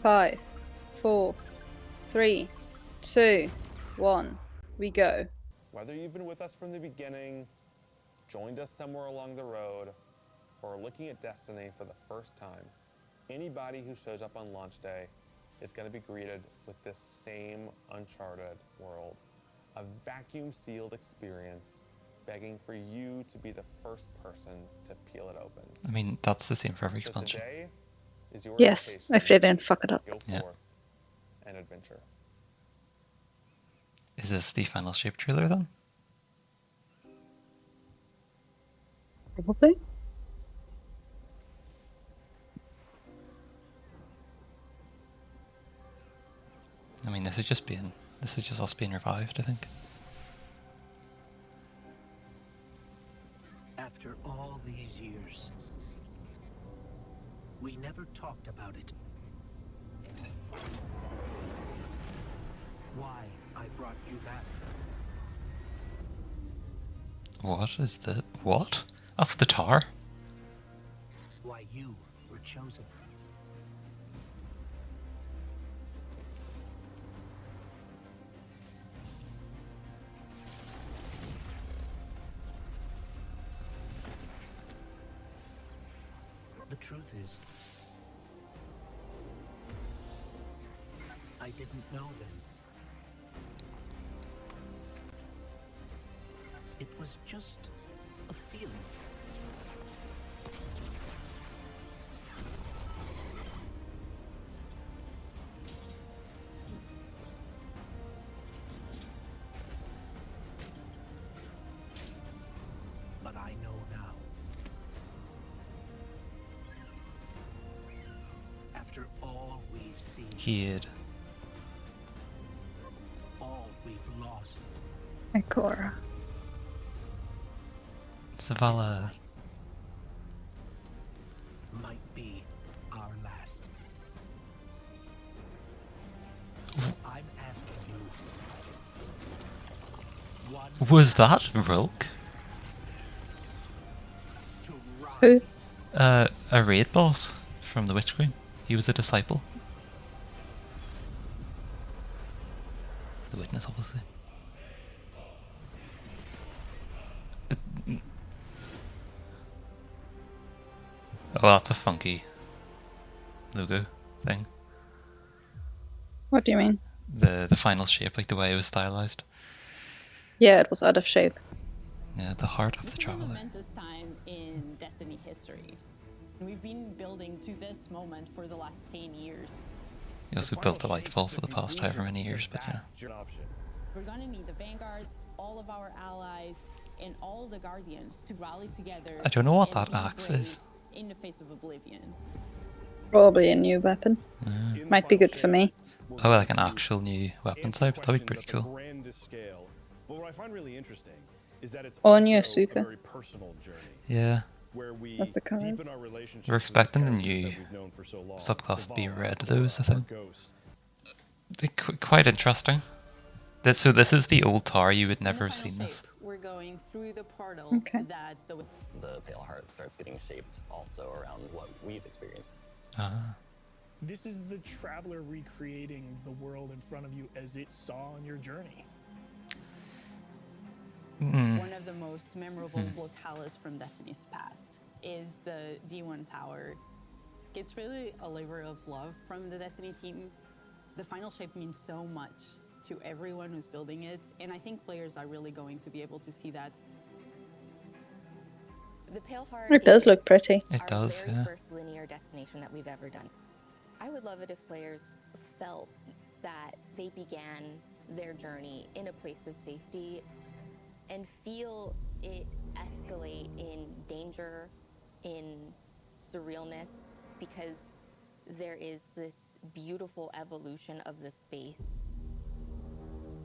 5, 4, 3, 2, 1. We go. Whether you've been with us from the beginning, joined us somewhere along the road, or are looking at Destiny for the first time, anybody who shows up on launch day is going to be greeted with this same uncharted world. A vacuum-sealed experience begging for you to be the first person to peel it open. I mean, that's the same for every So expansion. today is your Yes, invitation if they didn't fuck it to up. go Yeah. forth and adventure. Is this the final shape trailer then? Probably. I mean, this is just us being revived, I think. After all these years, we never talked about it. Why I brought you back. What is the what? That's the tar. Why you were chosen. The truth is, I didn't know then. It was just a feeling. But I know now. After all we've seen, Kid. all we've lost, Ikora. Zavala. might be our last. I'm asking you. One Was that Rilk? to Who? rise. A raid boss from the Witch Queen. He was a disciple. The witness, obviously. Oh, that's a funky logo thing. What do you mean? The final shape, like the way it was stylized. Yeah, it was out of shape. Yeah, the heart of the This is a traveler. momentous time in Destiny history. We've been building to this moment for the last 10 years. He also built the Lightfall for the past however many years, but yeah. We're gonna need the Vanguard, all of our allies, and all the Guardians to rally together. I don't know what and that be axe brave is. In the face of oblivion. Probably a new weapon. Might be good for me. Oh, like an actual new weapon type? That'd be pretty cool. But what I find really interesting is that it's On your also a super. very personal journey Yeah. where we That's the cards. deepen our relationships We're with expecting the characters new that we've known for so long. subclass to be Zavala, red, those, I Cora, think. Ghost. They're quite interesting. So this is the old tar, you would In the never have final seen this. shape, we're going through the portal Okay. that the Pale Heart starts getting shaped also around what we've experienced. Ah. This is the traveler recreating the world in front of you as it saw on your journey. one of the most memorable locales from Destiny's past is the D1 Tower. It's really a labor of love from the Destiny team. The final shape means so much to everyone who's building it, and I think players are really going to be able to see that. The Pale Heart It does is look pretty. It our does, very yeah. first linear destination that we've ever done. I would love it if players felt that they began their journey in a place of safety and feel it escalate in danger, in surrealness, because there is this beautiful evolution of the space.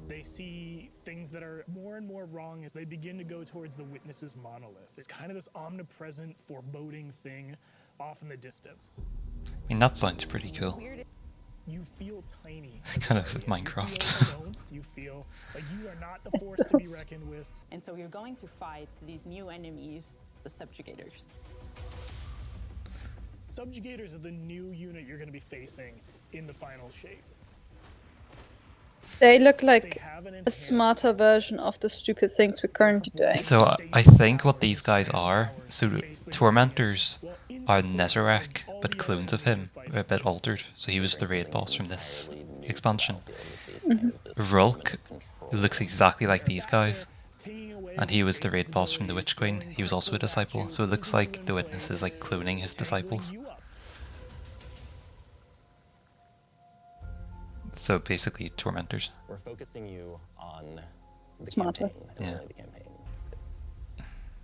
They see things that are more and more wrong as they begin to go towards the Witness's monolith. It's kind of this omnipresent, foreboding thing off in the distance. I mean, that sounds pretty cool. You feel tiny. It kind of looks like You Minecraft. feel alone. You feel like you are not the force to be reckoned with. And so you're going to fight these new enemies, the subjugators. Subjugators are the new unit you're going to be facing in the final shape. They look They like have an a inherent smarter version of the stupid things we're currently doing. So I think what these guys are, so Tormentors are Nezarec, but clones of him, a bit altered. So he was the raid boss from this expansion. Rulk looks exactly like these guys, and he was the raid boss from the Witch Queen. He was also a disciple, so it looks like the Witness is like cloning his disciples. So basically, Tormentors. We're focusing you on the Smarter. campaign, and Yeah. only the campaign.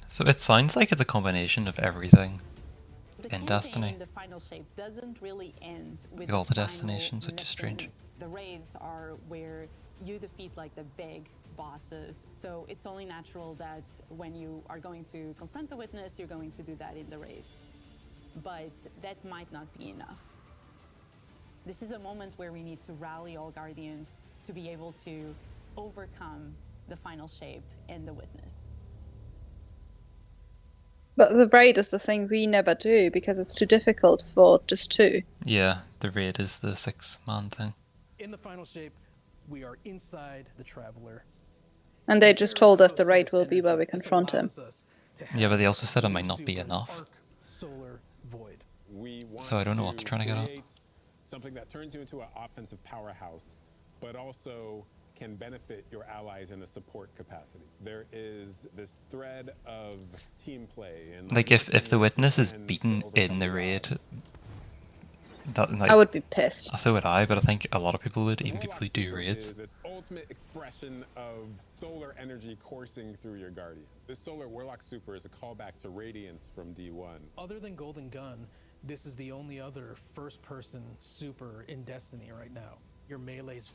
So it sounds like it's a combination of everything The in Destiny. campaign, the final shape doesn't really end with All the final destinations, which is strange. mission. The raids are where you defeat like the big bosses. So it's only natural that when you are going to confront the witness, you're going to do that in the raid. But that might not be enough. This is a moment where we need to rally all guardians to be able to overcome the final shape and the witness. But the raid is the thing we never do because it's too difficult for just two. Yeah, the raid is the 6-man thing. In the final shape, we are inside the Traveler. And they just told us the raid will be where we confront him. Yeah, but they also said it might not be enough. Arc Solar Void. We want So I don't know what they're trying to get at. create something that turns you into an offensive powerhouse, but also can benefit your allies in a support capacity. There is this thread of team play and Like if the Witness is and beaten overcome in the the raid, odds. that like I would be pissed. so would I, but I think a lot of people would, even people who Warlock do Super raids. is this ultimate expression of solar energy coursing through your guardian. This solar Warlock Super is a callback to Radiance from D1. Other than Golden Gun, this is the only other first-person super in Destiny right now. Your melee's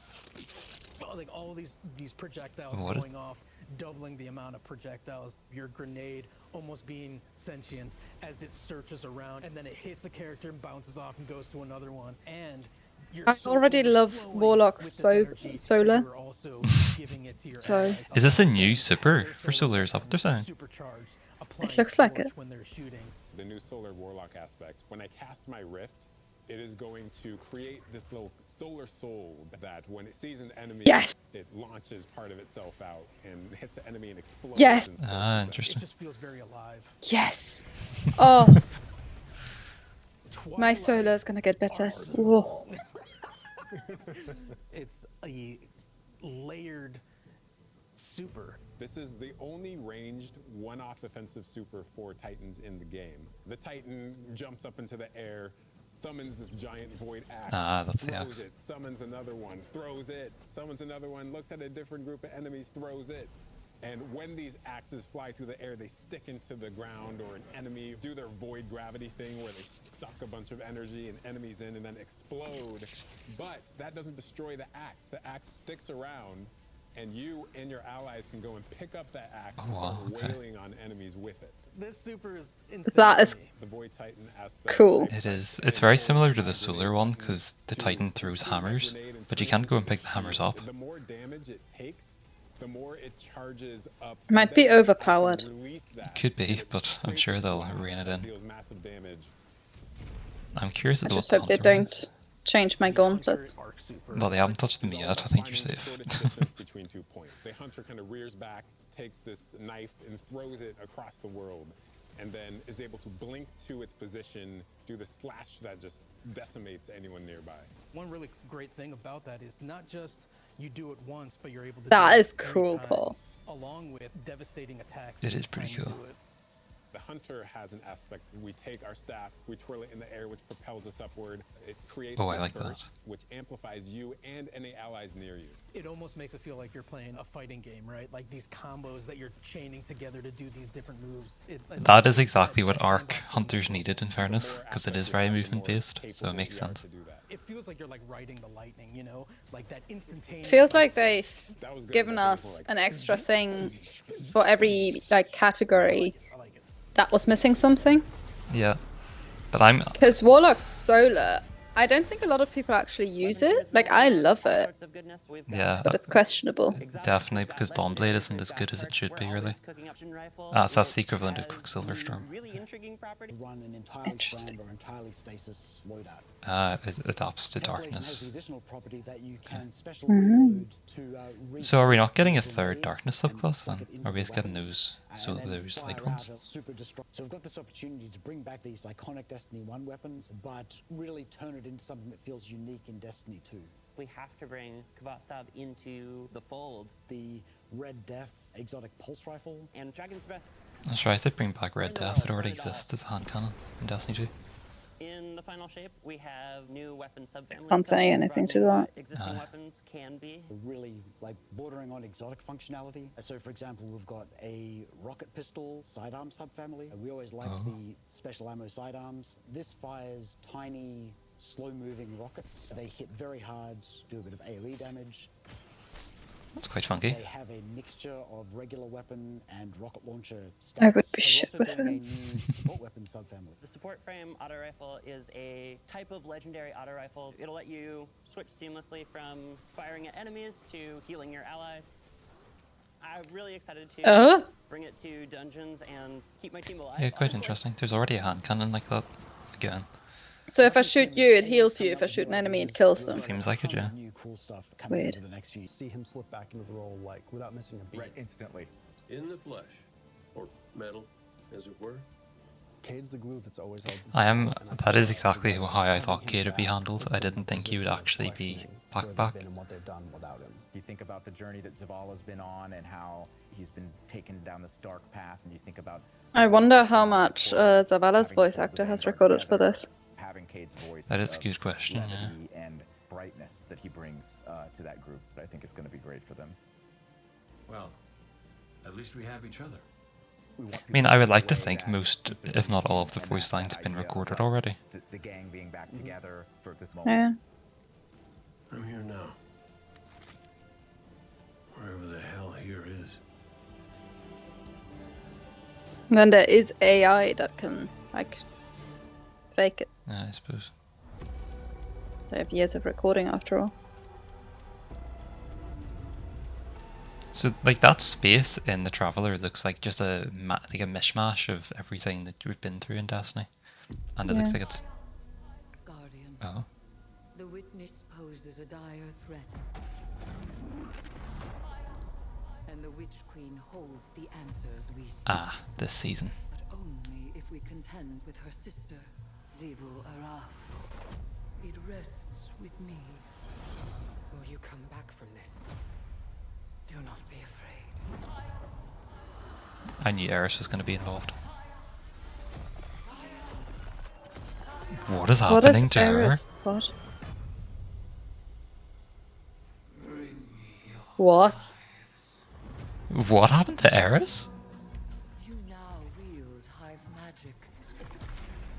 like all of these projectiles What? going off, doubling the amount of projectiles. Your grenade almost being sentient as it searches around, and then it hits a character and bounces off and goes to another one. And you're I already love overflowing Warlock with this so- energy that Solar. you're also giving it to your So- allies. Is this a new super for Solar? Is that what they're saying? Supercharged, It looks like torch it. when they're shooting. The new solar Warlock aspect. When I cast my Rift, it is going to create this little solar soul that when it sees an enemy, Yes. it launches part of itself out and hits the enemy and explodes. Yes. and scorches Ah, them. It interesting. just feels very alive. Yes. Oh, my Twilight solar is gonna get better. Whoa. It's a layered super. This is the only ranged one-off offensive super for Titans in the game. The Titan jumps up into the air, summons this giant void axe. Ah, that's the throws axe. it, summons another one, throws it, summons another one, looks at a different group of enemies, throws it. And when these axes fly through the air, they stick into the ground or an enemy, do their void gravity thing where they suck a bunch of energy and enemies in and then explode. But that doesn't destroy the axe. The axe sticks around and you and your allies can go and pick up that axe and wow, start okay. wailing on enemies with it. This super is insane. That is to me. The Void Titan aspect. Cool. It is. It's very similar to the Solar one because the Titan throws hammers, but you can't go and pick the hammers up. The more damage it takes, the more it charges up. Might be Then you overpowered. release that, Could be, and it but I'm creates sure this they'll blast rein it that in. deals massive damage. I'm curious I as to what just the hope they Hunter one don't is. change my The Hunter gauntlets. Arc super. Well, they haven't touched them It's all yet. I about think you're finding the safe. shortest distance between 2 points. The hunter kind of rears back, takes this knife and throws it across the world, and then is able to blink to its position, do the slash that just decimates anyone nearby. One really great thing about that is not just you do it once, but you're able to That do it is 3 cool, times, Paul. along with devastating attacks. It is each pretty time you cool. do it. The hunter has an aspect. We take our staff, we twirl it in the air, which propels us upward. It creates Oh, I this like that. burst, which amplifies you and any allies near you. It almost makes it feel like you're playing a fighting game, right? Like these combos that you're chaining together to do these different moves. That is exactly what Arc Hunters needed, in fairness, because it is very movement based, so it makes sense. It feels like you're like riding the lightning, you know, like that instantaneous. Feels like they've That was good. given That was us more like- an extra thing for every like category I like it. that was missing something. Yeah, but I'm Because Warlock Solar, I don't think a lot of people actually use it. Like, I love it, Yeah, but it's questionable. definitely, because Dawnblade isn't as good as it should be, really. So that's the equivalent of Quicksilver Storm. Run an entirely Interesting. slammed or entirely stasis loadout. It adapts to Plus, it has darkness. the additional property that you can special Mm. reload to So are we not getting a recharge third raid darkness and subclass plug then? it into Are we the just getting weapon, those, so and then those fire light out ones? a super destruct. So we've got this opportunity to bring back these iconic Destiny 1 weapons, but really turn it into something that feels unique in Destiny 2. We have to bring Kvatstab into the fold. The Red Death exotic pulse rifle. And Dragon's Breath. That's right, they bring back Red Death. It already exists as a hand cannon in Destiny 2. In the final shape, we have new weapon subfamilies. Can't say anything to that. Existing weapons can be. Really like bordering on exotic functionality. So for example, we've got a rocket pistol sidearm subfamily. We always liked the special ammo sidearms. This fires tiny, slow-moving rockets. They hit very hard, do a bit of AoE damage. That's quite funky. They have a mixture of regular weapon and rocket launcher stats. I would be We're shit also with doing it. a new support weapon subfamily. The support frame auto rifle is a type of legendary auto rifle. It'll let you switch seamlessly from firing at enemies to healing your allies. I'm really excited to bring it to dungeons and keep my team alive. Yeah, quite interesting. There's already a hand cannon like that. Again. So if I shoot you, it heals you. If I shoot an enemy, it kills them. Seems like it, yeah. New cool stuff coming Weird. over the next few. See him slip back into the role like without missing a beat. Right, instantly. In the flesh, or metal, as it were. Cade's the glue that's always held. That is exactly how I thought Cade would be handled. I didn't think he would actually be packed back. And what they've done without him. You think about the journey that Zavala's been on and how he's been taken down this dark path, and you think about. I wonder how much Zavala's voice actor has recorded for this. Having Cade's voice. That is a good question, yeah. And brightness that he brings to that group, I think is going to be great for them. Well, at least we have each other. I mean, I would like to think most, if not all, of the voice lines have been recorded already. The gang being back together for this moment. Yeah. I'm here now. Wherever the hell here is. And then there is AI that can, like, fake it. Yeah, I suppose. They have years of recording after all. So, like, that space in the Traveler looks like just a like a mishmash of everything that we've been through in Destiny, and it looks like it's. Guardian. Oh. The witness poses a dire threat. And the Witch Queen holds the answers we seek. Ah, this season. But only if we contend with her sister, Zivu Araf. It rests with me. Will you come back from this? Do not be afraid. I knew Eris was going to be involved. What is happening to her? What? What? What happened to Eris? You now wield hive magic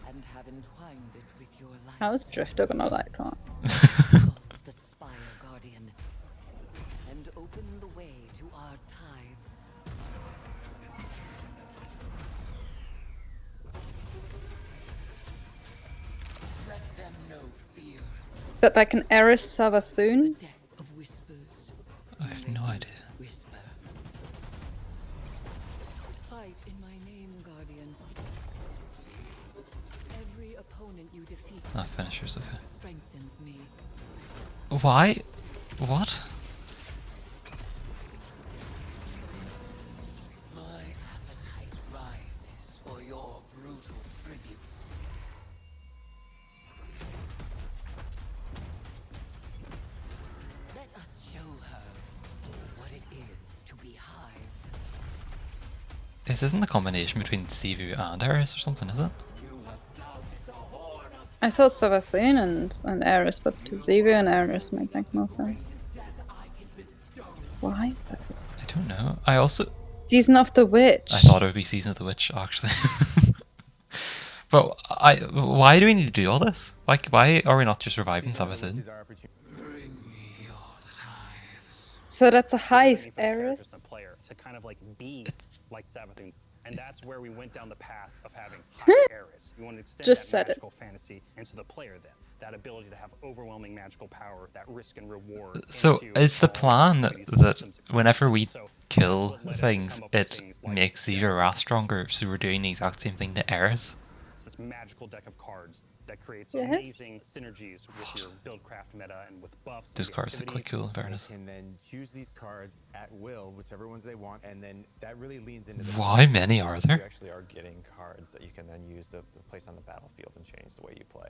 and have entwined it with your life. How is Drifter gonna like that? The Spire Guardian and open the way to our tides. Let them know fear. Is that like an Eris Savathun? Of whispers. I have no idea. Whisper. Fight in my name, Guardian. Every opponent you defeat. Ah, finishers, okay. Strengthens me. Why? What? My appetite rises for your brutal tributes. Let us show her what it is to be Hive. This isn't the combination between Sivu and Eris or something, is it? I thought Savathun and Eris, but Zivu and Eris makes more sense. Why is that? I don't know. I also... Season of the Witch. I thought it would be Season of the Witch, actually. But why do we need to do all this? Why are we not just reviving Savathun? So that's a hive, Eris. The player to kind of like be like Savathun, and that's where we went down the path of having high Eris. We want to extend Just that said it. magical fantasy into the player. Then that ability to have overwhelming magical power, that risk and reward. So into is the all plan these that systems whenever we So kill what led us to things, come up with it things like makes Zeta Wrath stronger? So we're doing the exact same thing to Eris? It's this magical deck of cards that creates Yes. amazing synergies with your buildcraft meta and with buffs. Those and cards look quite activities. cool in fairness. They can then choose these cards at will, whichever ones they want, and then that really leans into the. How many are You there? actually are getting cards that you can then use to place on the battlefield and change the way you play.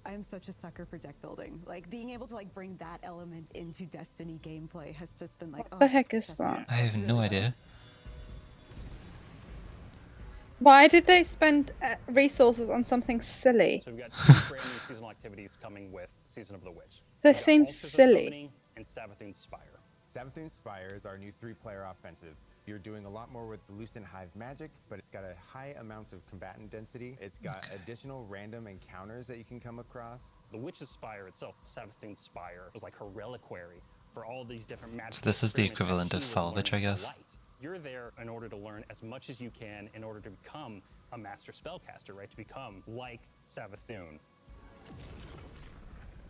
I am such a sucker for deck building. Like being able to like bring that element into Destiny gameplay has just been like. What the heck is that? I have no idea. Why did they spend resources on something silly? So we've got two brand new seasonal activities coming with Season of the Witch. That We've got seems Altars of silly. Summoning and Savathun's Spire. Savathun's Spire is our new 3-player offensive. You're doing a lot more with the Lucent Hive magic, but it's got a high amount of combatant density. It's got additional random encounters that you can come across. The Witch's Spire itself, Savathun's Spire, was like her reliquary for all these different magical So this is the experiments that equivalent she of was salvage, I learning to guess. light. You're there in order to learn as much as you can in order to become a master spellcaster, right? To become like Savathun.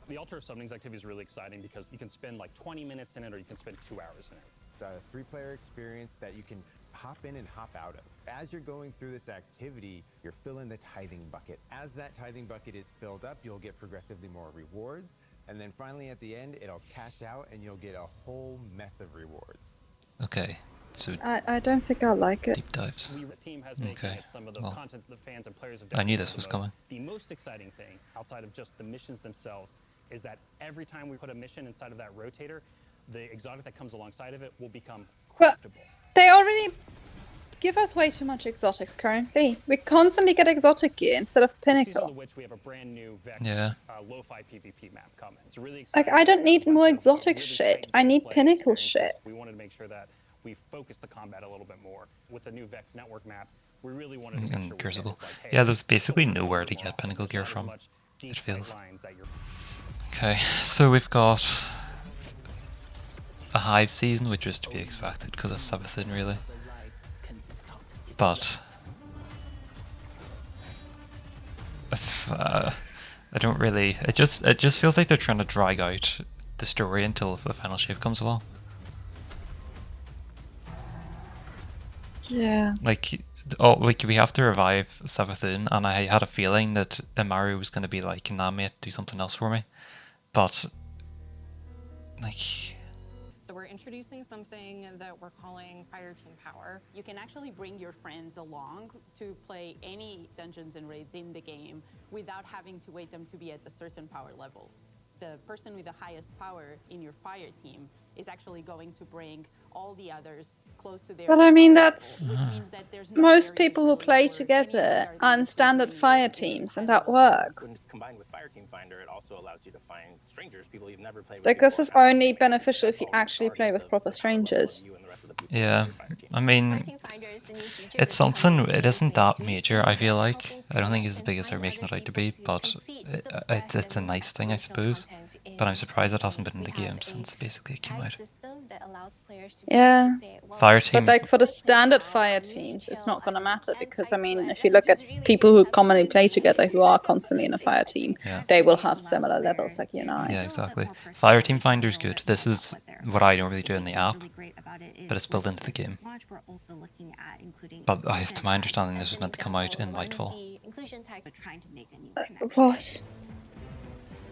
The Altar of Summoning's activity is really exciting because you can spend like 20 minutes in it or you can spend 2 hours in it. It's a 3-player experience that you can hop in and hop out of. As you're going through this activity, you're filling the tithing bucket. As that tithing bucket is filled up, you'll get progressively more rewards. And then finally at the end, it'll cash out and you'll get a whole mess of rewards. Okay, so I don't think I like it. deep dives. The team has making Okay, it some of the well, content the fans and players of I knew Destiny this was love the most. coming. The most exciting thing, outside of just the missions themselves, is that every time we put a mission inside of that rotator, the exotic that comes alongside of it will become But craftable. they already give us way too much exotics currently. We constantly get exotic gear instead of Season of the pinnacle. Witch, we have a brand new Vex Yeah. lo-fi PvP map coming. It's really Like, exciting. I don't need more Bunch of exotic really shit. tight I need gameplay pinnacle experiences. shit. We wanted to make sure that we focus the combat a little bit more. With the new Vex network map, we really wanted to make sure And we Crucible. hit, like, hey, Yeah, there's basically focus nowhere on to the get wall. pinnacle There's gear not as from, much deep it feels. sight lines that you're Okay, so we've got a Hive season, which is to be expected because of Savathun, really. But I don't really. It just feels like they're trying to drag out the story until the final shape comes along. Yeah. Like we have to revive Savathun, and I had a feeling that Amaru was going to be like, "Nah, mate, do something else for me," but like. So we're introducing something that we're calling Fire Team Power. You can actually bring your friends along to play any dungeons and raids in the game without having to wait them to be at a certain power level. The person with the highest power in your fire team is actually going to bring all the others close to their But I mean, power that's level, which means that there's no most barriers people who really play for together any on standard fire teams, and that works. When it's combined with Fire Team Finder, it also allows you to find strangers, people you've never played with Like, this before. is only beneficial if you actually play with proper strangers. Yeah, I mean, it's something. It isn't that major. I feel like I don't think it's as big as they're making it out to be, but it's a nice thing, I suppose. But I'm surprised it hasn't been in the game since basically it came out. Yeah. Fire team. But like for the standard fire teams, it's not gonna matter because I mean, if you look at people who commonly play together who are constantly in a fire team, Yeah. they will have similar levels like you and I. Yeah, exactly. Fire Team Finder's good. This is what I don't really do in the app, but it's built into the game. But to my understanding, this was meant to come out in Lightfall. What?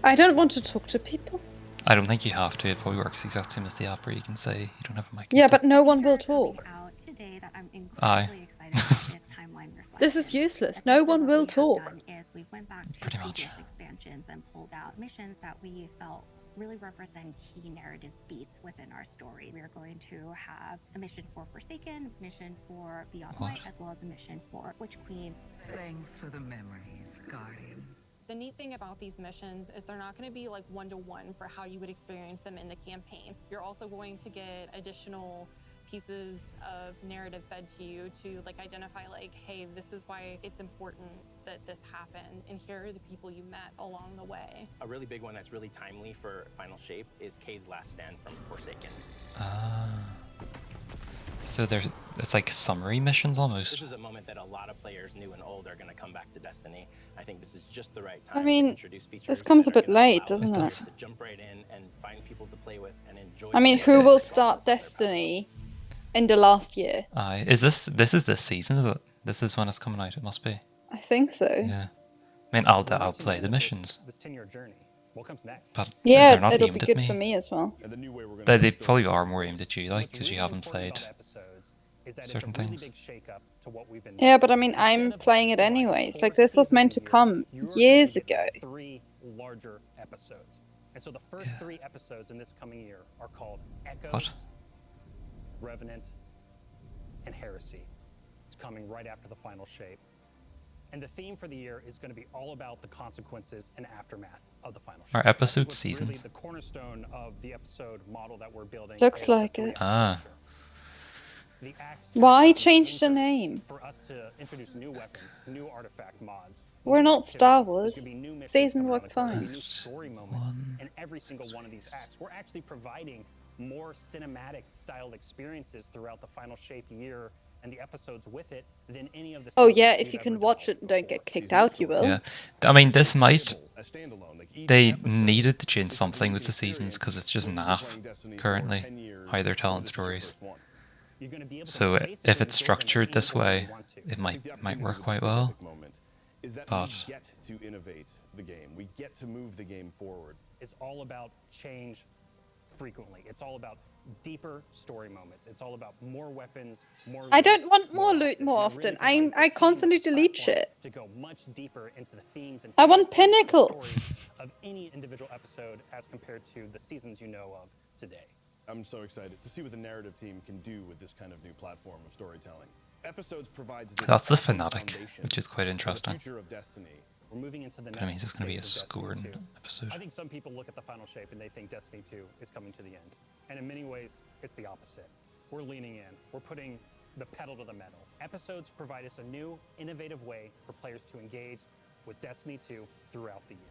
I don't want to talk to people. I don't think you have to. It probably works the exact same as the app where you can say you don't have a mic. Yeah, but no one will talk. Aye. This is useless. No one will talk. Pretty much. Expansions and pulled out missions that we felt really represent key narrative beats within our story. We are going to have a mission for Forsaken, mission for Beyond Light, as well as a mission for Witch Queen. Thanks for the memories, Guardian. The neat thing about these missions is they're not going to be like one-to-one for how you would experience them in the campaign. You're also going to get additional pieces of narrative fed to you to like identify like, hey, this is why it's important that this happened, and here are the people you met along the way. A really big one that's really timely for Final Shape is Cade's Last Stand from Forsaken. So it's like summary missions almost. This is a moment that a lot of players, new and old, are going to come back to Destiny. I think this is just the right time I mean, to introduce features this comes a that are bit gonna late, allow doesn't players it? to jump right in and find people to play with and enjoy. I mean, who will start Destiny in the last year? Is this season? Is it? This is when it's coming out. It must be. I think so. Yeah. I mean, I'll play the missions. This 10-year journey. What comes next? But Yeah, they're not it'll aimed be at good me. for me as well. They probably are more aimed at you, like, because you haven't played certain things. Yeah, but I mean, I'm playing it anyways. Like, this was meant to come years ago. 3 larger episodes. And so the first 3 episodes in this coming year are called Echoes, What? Revenant, and Heresy. It's coming right after the final shape. And the theme for the year is going to be all about the consequences and aftermath of the final shape. Are episode That's what's seasons? really the cornerstone of the episode model that we're building. Looks like it. Ah. The acts Why change the name? for us to introduce new weapons, new artifact mods. We're new not Star activities. There's Wars. gonna be new missions Season coming around worked the corner, fine. new story moments in every single one of these acts. We're actually providing more cinematic styled experiences throughout the final shape year and the episodes with it than any of the Oh seasons yeah, we've if you ever can watch it and don't get kicked out, you will. Yeah. I mean, this might. They needed to change something with the seasons because it's just naff currently how they're telling stories. So if it's structured this way, it might work quite well. But get to innovate the game. We get to move the game forward. It's all about change frequently. It's all about deeper story moments. It's all about more weapons, more I loot, don't want more loot more often. I constantly delete shit. to go much deeper into the themes and I want stories Pinnacle. of any individual episode as compared to the seasons you know of today. I'm so excited to see what the narrative team can do with this kind of new platform of storytelling. Episodes provides that's the Fanatic, which is quite interesting. future of Destiny. We're moving into the But I mean, next it's just going to be a stage of Destiny scoring 2. episode. I think some people look at the final shape and they think Destiny 2 is coming to the end. And in many ways, it's the opposite. We're leaning in. We're putting the pedal to the metal. Episodes provide us a new, innovative way for players to engage with Destiny 2 throughout the year.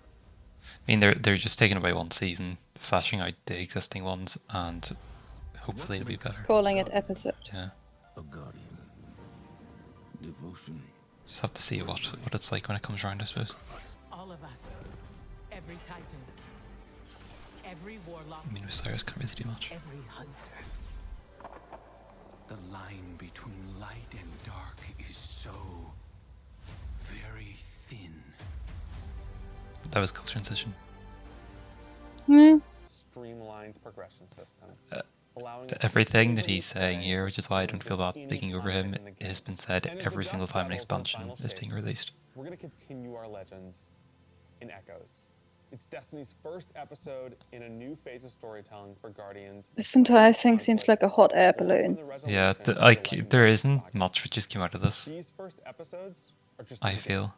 I mean, they're just taking away one season, flashing out the existing ones, and hopefully it'll be better. Calling it episode. Yeah. A guardian. Devotion. Just have to see what it's like when it comes around, I suppose. All of us. Every titan. Every warlock. I mean, Osiris can't really do much. Every hunter. The line between light and dark is so very thin. That was cool transition. Streamlined progression system. Everything that he's saying here, which is why I don't feel bad speaking over him, has been said every single time an expansion is being released. We're going to continue our legends in Echoes. It's Destiny's first episode in a new phase of storytelling for Guardians. This entire thing seems like a hot air balloon. Yeah, like there isn't much that just came out of this. These first episodes are just I feel.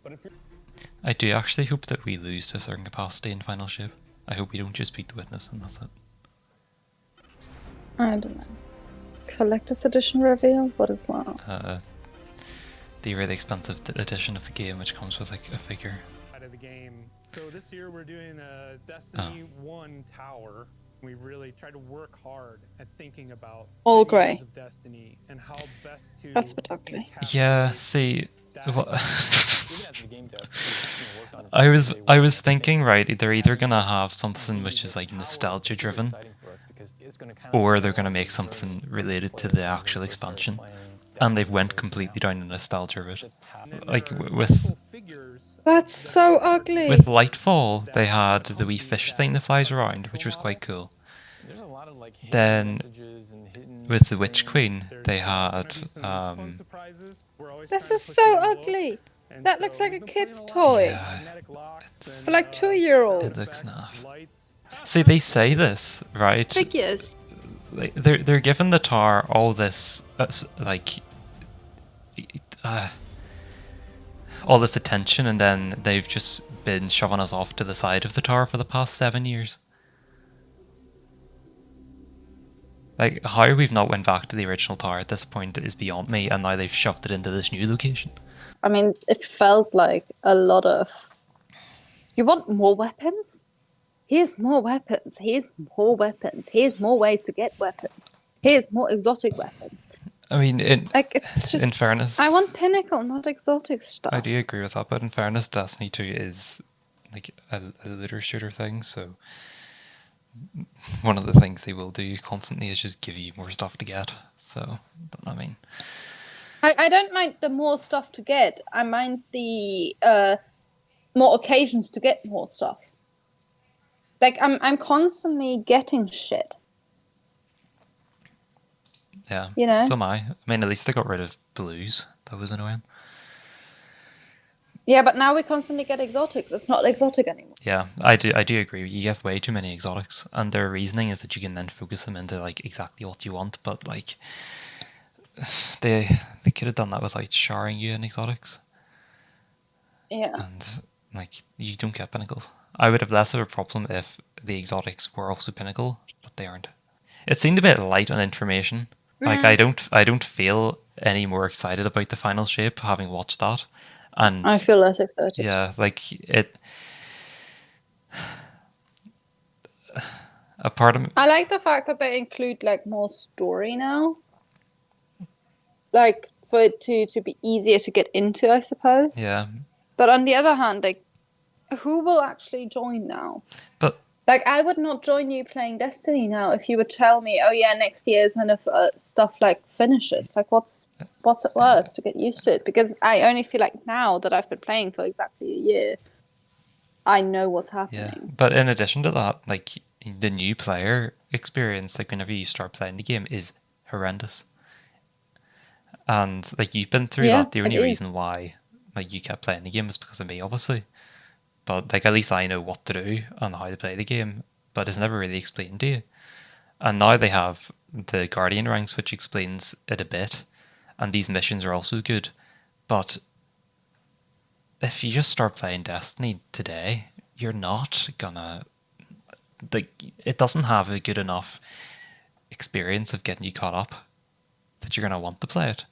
But if you're I do actually hope that we lose to a certain capacity in Final Shape. I hope we don't just beat the Witness and that's it. I don't know. Collector's edition reveal? What is that? The really expensive edition of the game, which comes with like a figure. Out of the game. So this year we're doing a Destiny 1 tower. We really try to work hard at thinking about all the grey. needs of Destiny and how best to That's a bit ugly. Yeah, see, I was thinking, right, they're either gonna have something which is like nostalgia driven, or they're gonna make something related to the actual expansion, and they've went completely down the nostalgia route. Like with That's so ugly. with Lightfall, they had the wee fish thing that flies around, which was quite cool. Then with the Witch Queen, they had This is so ugly. That looks like a kid's toy. For like 2-year-olds. It looks naff. See, they say this, right? Figures. Like, they're giving the tower all this all this attention, and then they've just been shoving us off to the side of the tower for the past 7 years. Like, how we've not went back to the original tower at this point is beyond me, and now they've shoved it into this new location. I mean, it felt like a lot of... You want more weapons? Here's more weapons. Here's more weapons. Here's more ways to get weapons. here's more exotic weapons. I mean, It's just, in fairness, I want pinnacle, not exotic stuff. I do agree with that, but in fairness, Destiny 2 is like a looter shooter thing, so one of the things they will do constantly is just give you more stuff to get. So, I mean, I don't mind the more stuff to get. I mind the more occasions to get more stuff. Like I'm constantly getting shit. yeah, You know? so am I. I mean, at least they got rid of blues. That was annoying. Yeah, but now we constantly get exotics. It's not exotic anymore. Yeah, I do agree. You get way too many exotics, and their reasoning is that you can then focus them into like exactly what you want. But like, they could have done that without showering you in exotics. Yeah. And like, you don't get pinnacles. I would have less of a problem if the exotics were also pinnacle, but they aren't. It seemed a bit light on information. Like, I don't feel any more excited about the final shape having watched that. And I feel less excited. yeah, like it. A part of I like the fact that they include like more story now. Like for it to be easier to get into, I suppose. yeah, But on the other hand, like, who will actually join now? but like, I would not join you playing Destiny now if you would tell me, oh yeah, next year is when stuff like finishes. Like, what's it worth to get used to it? Because I only feel like now that I've been playing for exactly a year, I know what's happening. yeah. But in addition to that, like the new player experience, like whenever you start playing the game, is horrendous. And like you've been through that. The only reason why like you kept playing the game is because of me, obviously. But like at least I know what to do and how to play the game. But it's never really explained to you. And now they have the Guardian ranks, which explains it a bit. And these missions are also good. But if you just start playing Destiny today, you're not gonna like it doesn't have a good enough experience of getting you caught up that you're gonna want to play it.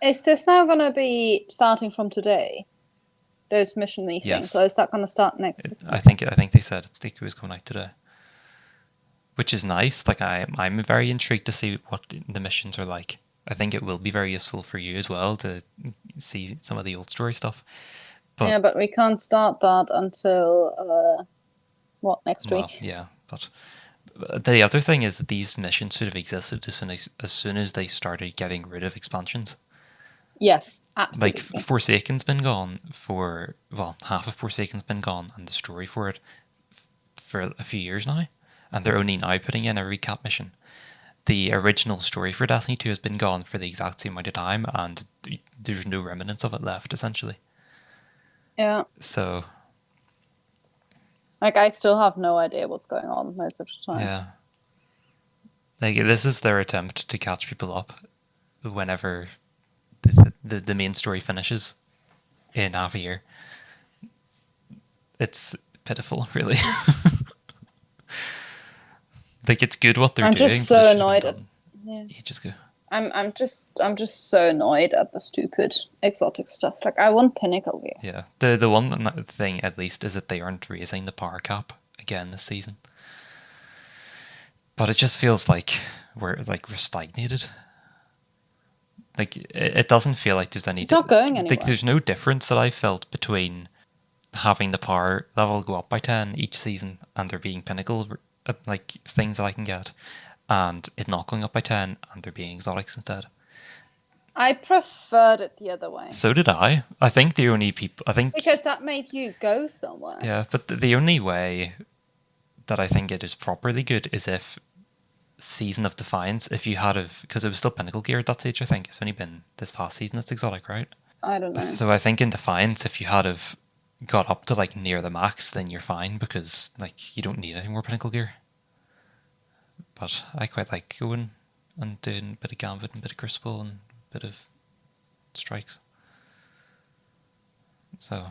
Is this now going to be starting from today? Those mission-y things, or is that going to start next? I think they said it was coming out today, which is nice. Like I'm very intrigued to see what the missions are like. I think it will be very useful for you as well to see some of the old story stuff. But, yeah, but we can't start that until next week? Yeah, but the other thing is that these missions should have existed as soon as they started getting rid of expansions. Yes, absolutely. Like Forsaken's been gone for half of Forsaken's been gone, and the story for it for a few years now, and they're only now putting in a recap mission. The original story for Destiny 2 has been gone for the exact same amount of time, and there's no remnants of it left, essentially. Yeah. So, like, I still have no idea what's going on most of the time. Yeah. Like, this is their attempt to catch people up whenever the main story finishes in half a year. It's pitiful, really. Like, it's good what they're doing. I'm just so annoyed at ages ago. I'm just so annoyed at the stupid exotic stuff. Like, I want pinnacle here. Yeah. The one thing at least is that they aren't raising the power cap again this season. But it just feels like we're stagnated. Like, it doesn't feel like there's any... It's not going anywhere. Like, there's no difference that I felt between having the power level go up by 10 each season and there being pinnacle like things that I can get, and it not going up by 10 and there being exotics instead. I preferred it the other way. So did I. I think the only people... Because that made you go somewhere. Yeah, but the only way that I think it is properly good is if Season of Defiance, if you had because it was still pinnacle gear at that stage, I think. It's only been this past season it's exotic, right? I don't know. So I think in Defiance, if you had got up to like near the max, then you're fine, because like you don't need any more pinnacle gear. But I quite like going and doing a bit of Gambit and a bit of Crucible and a bit of Strikes. So,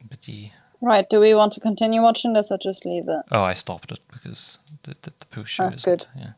but yeah. Right, do we want to continue watching this or just leave it? Oh, I stopped it because the post show is good. Yeah.